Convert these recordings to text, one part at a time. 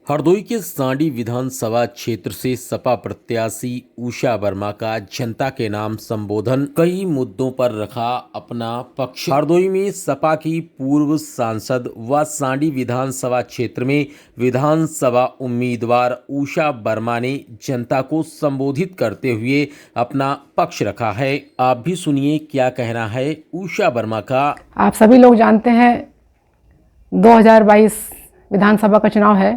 हरदोई के सांडी विधानसभा क्षेत्र से सपा प्रत्याशी उषा वर्मा का जनता के नाम संबोधन कई मुद्दों पर रखा अपना पक्ष। हरदोई में सपा की पूर्व सांसद व सांडी विधानसभा क्षेत्र में विधानसभा उम्मीदवार उषा वर्मा ने जनता को संबोधित करते हुए अपना पक्ष रखा है। आप भी सुनिए क्या कहना है उषा वर्मा का। आप सभी लोग जानते हैं 2022 विधानसभा का चुनाव है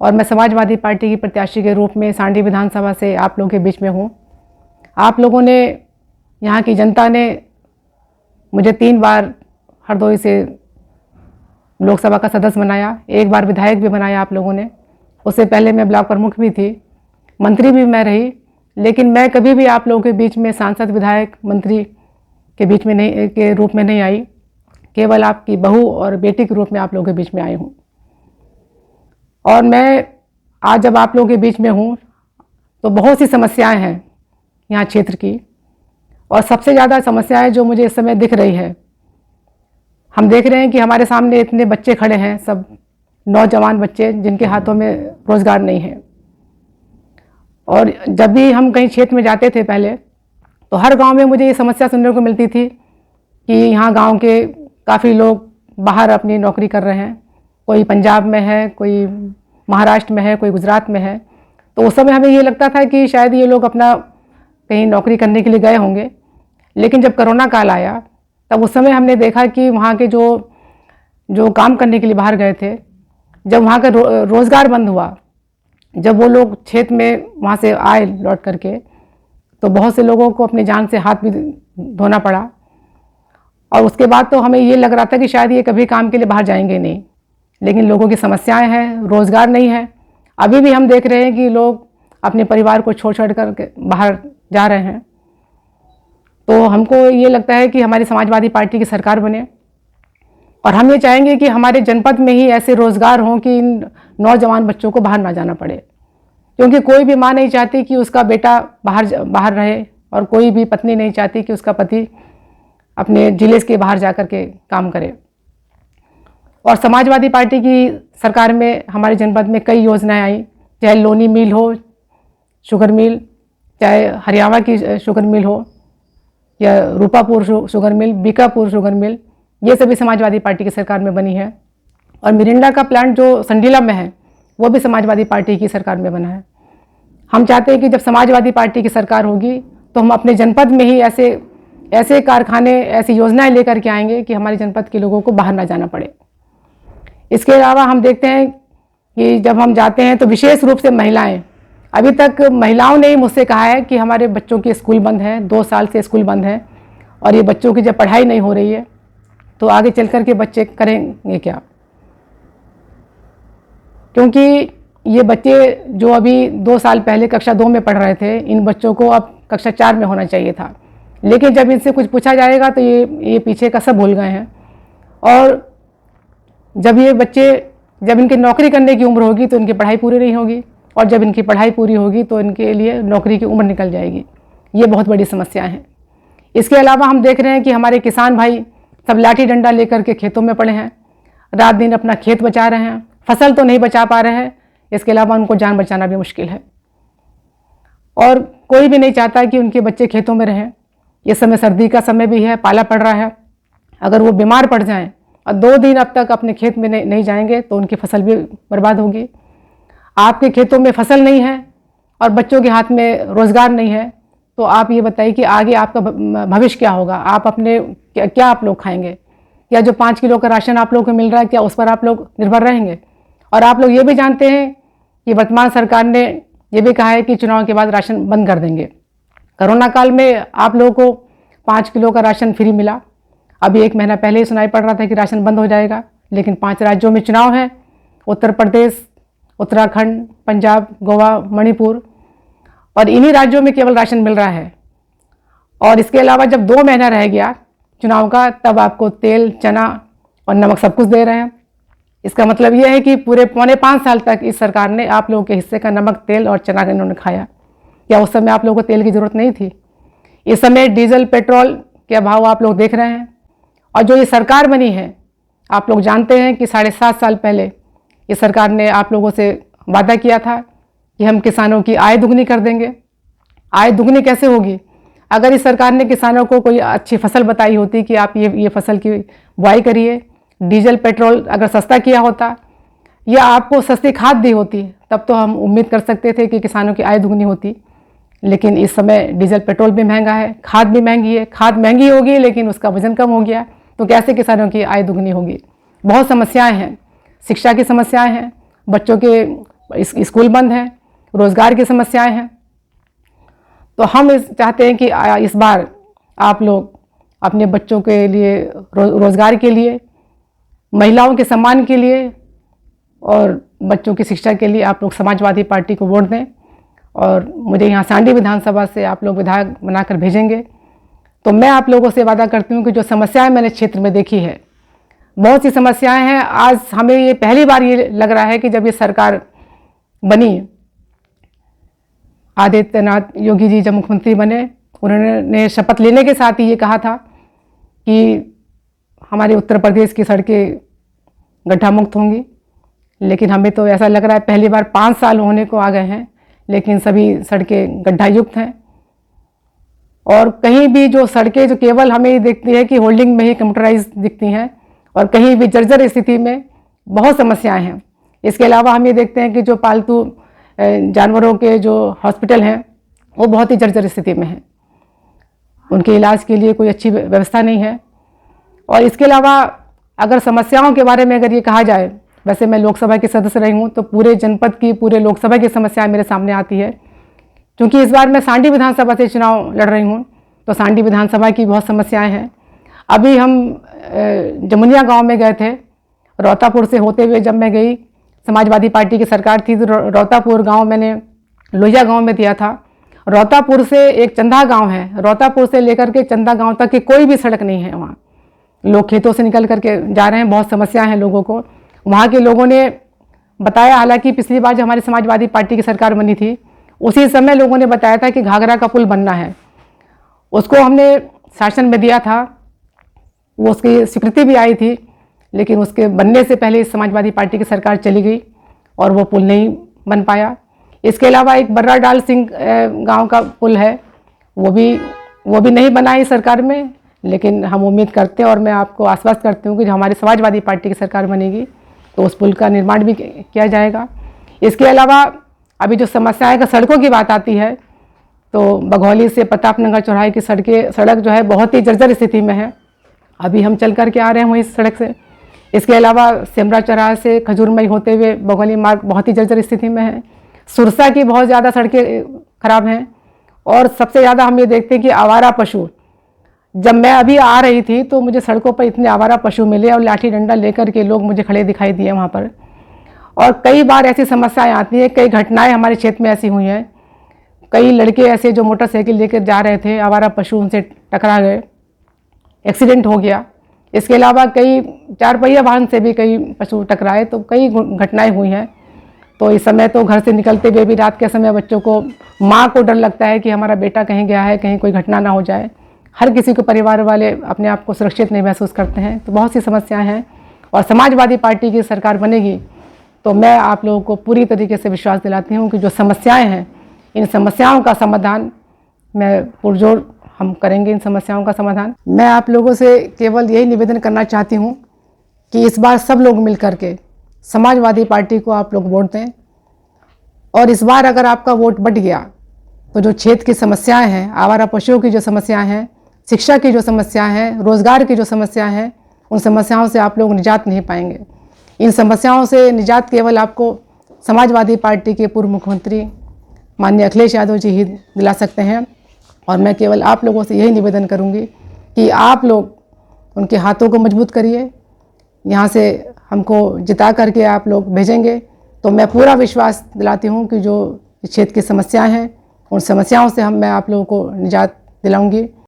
और मैं समाजवादी पार्टी की प्रत्याशी के रूप में सांडी विधानसभा से आप लोगों के बीच में हूँ। आप लोगों ने, यहाँ की जनता ने मुझे 3 बार हरदोई से लोकसभा का सदस्य बनाया, 1 बार विधायक भी बनाया आप लोगों ने। उससे पहले मैं ब्लॉक प्रमुख भी थी, मंत्री भी मैं रही, लेकिन मैं कभी भी आप लोगों के बीच में सांसद, विधायक, मंत्री के बीच में नहीं के रूप में नहीं आई। केवल आपकी बहू और बेटी के रूप में आप लोगों के बीच में आई हूँ। और मैं आज जब आप लोगों के बीच में हूँ तो बहुत सी समस्याएं हैं यहाँ क्षेत्र की, और सबसे ज़्यादा समस्याएं जो मुझे इस समय दिख रही है, हम देख रहे हैं कि हमारे सामने इतने बच्चे खड़े हैं, सब नौजवान बच्चे जिनके हाथों में रोज़गार नहीं है। और जब भी हम कहीं क्षेत्र में जाते थे पहले, तो हर गांव में मुझे ये समस्या सुनने को मिलती थी कि यहाँ गांव के काफ़ी लोग बाहर अपनी नौकरी कर रहे हैं, कोई पंजाब में है, कोई महाराष्ट्र में है, कोई गुजरात में है। तो उस समय हमें ये लगता था कि शायद ये लोग अपना कहीं नौकरी करने के लिए गए होंगे। लेकिन जब कोरोना काल आया तब उस समय हमने देखा कि वहाँ के जो काम करने के लिए बाहर गए थे, जब वहाँ का रोज़गार बंद हुआ, जब वो लोग क्षेत्र में वहाँ से आए लौट करके, तो बहुत से लोगों को अपनी जान से हाथ भी धोना पड़ा। और उसके बाद तो हमें ये लग रहा था कि शायद ये कभी काम के लिए बाहर जाएंगे नहीं। लेकिन लोगों की समस्याएं हैं, रोज़गार नहीं है। अभी भी हम देख रहे हैं कि लोग अपने परिवार को छोड़ कर बाहर जा रहे हैं। तो हमको ये लगता है कि हमारी समाजवादी पार्टी की सरकार बने, और हम ये चाहेंगे कि हमारे जनपद में ही ऐसे रोज़गार हों कि इन नौजवान बच्चों को बाहर ना जाना पड़े। क्योंकि कोई भी माँ नहीं चाहती कि उसका बेटा बाहर रहे, और कोई भी पत्नी नहीं चाहती कि उसका पति अपने जिले के बाहर जा कर के काम करे। और समाजवादी पार्टी की सरकार में हमारे जनपद में कई योजनाएं आई, चाहे लोनी मिल हो, शुगर मिल, चाहे हरियाणा की शुगर मिल हो, या Rupapur sugar mill, Bikapur sugar mill, ये सभी समाजवादी पार्टी की सरकार में बनी है। और मिरिंडा का प्लांट जो संडीला में है, वो भी समाजवादी पार्टी की सरकार में बना है। हम चाहते हैं कि जब समाजवादी पार्टी की सरकार होगी तो हम अपने जनपद में ही ऐसे कारखाने, ऐसी योजनाएं लेकर के आएंगे कि हमारे जनपद के लोगों को बाहर ना जाना पड़े। इसके अलावा हम देखते हैं कि जब हम जाते हैं तो विशेष रूप से महिलाएं, अभी तक महिलाओं ने ही मुझसे कहा है कि हमारे बच्चों के स्कूल बंद हैं, 2 साल से स्कूल बंद हैं, और ये बच्चों की जब पढ़ाई नहीं हो रही है तो आगे चल कर के बच्चे करेंगे क्या। क्योंकि ये बच्चे जो अभी 2 साल पहले कक्षा 2 में पढ़ रहे थे, इन बच्चों को अब कक्षा 4 में होना चाहिए था। लेकिन जब इनसे कुछ पूछा जाएगा तो ये पीछे का सब भूल गए हैं। और जब ये बच्चे, जब इनकी नौकरी करने की उम्र होगी तो इनकी पढ़ाई पूरी नहीं होगी, और जब इनकी पढ़ाई पूरी होगी तो इनके लिए नौकरी की उम्र निकल जाएगी। ये बहुत बड़ी समस्या है। इसके अलावा हम देख रहे हैं कि हमारे किसान भाई सब लाठी डंडा लेकर के खेतों में पड़े हैं, रात दिन अपना खेत बचा रहे हैं, फसल तो नहीं बचा पा रहे हैं, इसके अलावा उनको जान बचाना भी मुश्किल है। और कोई भी नहीं चाहता कि उनके बच्चे खेतों में रहें। ये समय सर्दी का समय भी है, पाला पड़ रहा है। अगर वो बीमार पड़ जाएं और 2 दिन अब तक अपने खेत में नहीं जाएंगे तो उनकी फसल भी बर्बाद होगी। आपके खेतों में फसल नहीं है और बच्चों के हाथ में रोज़गार नहीं है, तो आप ये बताइए कि आगे आपका भविष्य क्या होगा। आप अपने क्या आप लोग खाएंगे? या जो 5 किलो का राशन आप लोगों को मिल रहा है, क्या उस पर आप लोग निर्भर रहेंगे? और आप लोग ये भी जानते हैं कि वर्तमान सरकार ने ये भी कहा है कि चुनाव के बाद राशन बंद कर देंगे। कोरोना काल में आप लोगों को 5 किलो का राशन फ्री मिला। अभी 1 महीना पहले ही सुनाई पड़ रहा था कि राशन बंद हो जाएगा। लेकिन 5 राज्यों में चुनाव है, उत्तर प्रदेश, उत्तराखंड, पंजाब, गोवा, मणिपुर, और इन्हीं राज्यों में केवल राशन मिल रहा है। और इसके अलावा जब 2 महीना रह गया चुनाव का, तब आपको तेल, चना और नमक सब कुछ दे रहे हैं। इसका मतलब यह है कि पूरे 4.5 साल तक इस सरकार ने आप लोगों के हिस्से का नमक, तेल और चना इन्होंने खाया। क्या उस समय आप लोगों को तेल की ज़रूरत नहीं थी? इस समय डीजल, पेट्रोल के भाव आप लोग देख रहे हैं। और जो ये सरकार बनी है, आप लोग जानते हैं कि 7.5 साल पहले इस सरकार ने आप लोगों से वादा किया था कि हम किसानों की आय दुगनी कर देंगे। आय दुगनी कैसे होगी? अगर इस सरकार ने किसानों को कोई अच्छी फसल बताई होती कि आप ये फसल की बुआई करिए, डीजल पेट्रोल अगर सस्ता किया होता या आपको सस्ती खाद दी होती, तब तो हम उम्मीद कर सकते थे कि किसानों की आय दुगनी होती। लेकिन इस समय डीजल पेट्रोल भी महंगा है, खाद भी महंगी है। खाद महंगी होगी लेकिन उसका वजन कम हो गया, तो कैसे किसानों की आय दुगनी होगी? बहुत समस्याएं हैं, शिक्षा की समस्याएं हैं, बच्चों के स्कूल बंद हैं, रोजगार की समस्याएं हैं। तो हम चाहते हैं कि इस बार आप लोग अपने बच्चों के लिए, रोजगार के लिए, महिलाओं के सम्मान के लिए और बच्चों की शिक्षा के लिए आप लोग समाजवादी पार्टी को वोट दें। और मुझे यहाँ सांडी विधानसभा से आप लोग विधायक बनाकर भेजेंगे तो मैं आप लोगों से वादा करती हूँ कि जो समस्याएं मैंने क्षेत्र में देखी है, बहुत सी समस्याएं हैं। आज हमें ये पहली बार ये लग रहा है कि जब ये सरकार बनी, आदित्यनाथ योगी जी जब मुख्यमंत्री बने, उन्होंने शपथ लेने के साथ ही ये कहा था कि हमारे उत्तर प्रदेश की सड़कें गड्ढा मुक्त होंगी। लेकिन हमें तो ऐसा लग रहा है पहली बार 5 साल होने को आ गए हैं लेकिन सभी सड़कें गड्ढा युक्त हैं। और कहीं भी जो सड़कें जो केवल हमें दिखती है कि होल्डिंग में ही कंप्यूटराइज दिखती हैं और कहीं भी जर्जर स्थिति में बहुत समस्याएं हैं। इसके अलावा हम ये देखते हैं कि जो पालतू जानवरों के जो हॉस्पिटल हैं वो बहुत ही जर्जर स्थिति में हैं, उनके इलाज के लिए कोई अच्छी व्यवस्था नहीं है। और इसके अलावा अगर समस्याओं के बारे में अगर ये कहा जाए, वैसे मैं लोकसभा की सदस्य रही हूँ तो पूरे जनपद की, पूरे लोकसभा की समस्याएं मेरे सामने आती है। क्योंकि इस बार मैं सांडी विधानसभा से चुनाव लड़ रही हूँ तो सांडी विधानसभा की बहुत समस्याएं हैं। अभी हम जमुनिया गांव में गए थे, रोहतापुर से होते हुए जब मैं गई, समाजवादी पार्टी की सरकार थी तो रोहतापुर गांव मैंने लोहिया गांव में दिया था। रोहतापुर से एक चंदा गांव है, रोहतापुर से लेकर के चंदा गांव तक की कोई भी सड़क नहीं है। वहाँ लोग खेतों से निकल करके जा रहे हैं, बहुत समस्या है लोगों को। वहाँ के लोगों ने बताया, हालांकि पिछली बार जब हमारी समाजवादी पार्टी की सरकार बनी थी उसी समय लोगों ने बताया था कि घाघरा का पुल बनना है, उसको हमने शासन में दिया था, वो उसकी स्वीकृति भी आई थी। लेकिन उसके बनने से पहले समाजवादी पार्टी की सरकार चली गई और वो पुल नहीं बन पाया। इसके अलावा एक बर्रा डाल सिंह गांव का पुल है, वो भी नहीं बना इस सरकार में। लेकिन हम उम्मीद करते हैं और मैं आपको आश्वस्त करती हूँ कि जब हमारी समाजवादी पार्टी की सरकार बनेगी तो उस पुल का निर्माण भी किया जाएगा। इसके अलावा अभी जो समस्याएं का सड़कों की बात आती है तो बघौली से प्रतापनगर चौराहे की सड़क जो है बहुत ही जर्जर स्थिति में है। अभी हम चल करके आ रहे हैं वहीं सड़क से। इसके अलावा सेमरा चौराहे से खजूरमई होते हुए बघौली मार्ग बहुत ही जर्जर स्थिति में है। सुरसा की बहुत ज़्यादा सड़कें खराब हैं। और सबसे ज़्यादा हम ये देखते हैं कि आवारा पशु, जब मैं अभी आ रही थी तो मुझे सड़कों पर इतने आवारा पशु मिले और लाठी डंडा लेकर के लोग मुझे खड़े दिखाई दिए वहाँ पर। और कई बार ऐसी समस्याएं आती हैं, कई घटनाएं हमारे क्षेत्र में ऐसी हुई हैं। कई लड़के ऐसे जो मोटरसाइकिल लेकर जा रहे थे, आवारा पशु उनसे टकरा गए, एक्सीडेंट हो गया। इसके अलावा कई 4 पहिया वाहन से भी कई पशु टकराए, तो कई घटनाएं हुई हैं। तो इस समय तो घर से निकलते हुए भी रात के समय बच्चों को, माँ को डर लगता है कि हमारा बेटा कहीं गया है, कहीं कोई घटना ना हो जाए। हर किसी को, परिवार वाले अपने आप को सुरक्षित नहीं महसूस करते हैं। तो बहुत सी समस्याएं हैं और समाजवादी पार्टी की सरकार बनेगी तो मैं आप लोगों को पूरी तरीके से विश्वास दिलाती हूँ कि जो समस्याएं हैं, इन समस्याओं का समाधान मैं पुरजोर हम करेंगे। इन समस्याओं का समाधान मैं आप लोगों से केवल यही निवेदन करना चाहती हूँ कि इस बार सब लोग मिल करके समाजवादी पार्टी को आप लोग वोट दें। और इस बार अगर आपका वोट बढ़ गया तो जो क्षेत्र की समस्याएं हैं, आवारा पशुओं की जो समस्याएं हैं, शिक्षा की जो समस्याएं हैं, रोजगार की जो समस्याएं हैं, उन समस्याओं से आप लोग निजात नहीं पाएंगे। इन समस्याओं से निजात केवल आपको समाजवादी पार्टी के पूर्व मुख्यमंत्री माननीय अखिलेश यादव जी ही दिला सकते हैं। और मैं केवल आप लोगों से यही निवेदन करूंगी कि आप लोग उनके हाथों को मजबूत करिए। यहाँ से हमको जिता करके आप लोग भेजेंगे तो मैं पूरा विश्वास दिलाती हूँ कि जो क्षेत्र की समस्याएं हैं, उन समस्याओं से मैं आप लोगों को निजात दिलाऊंगी।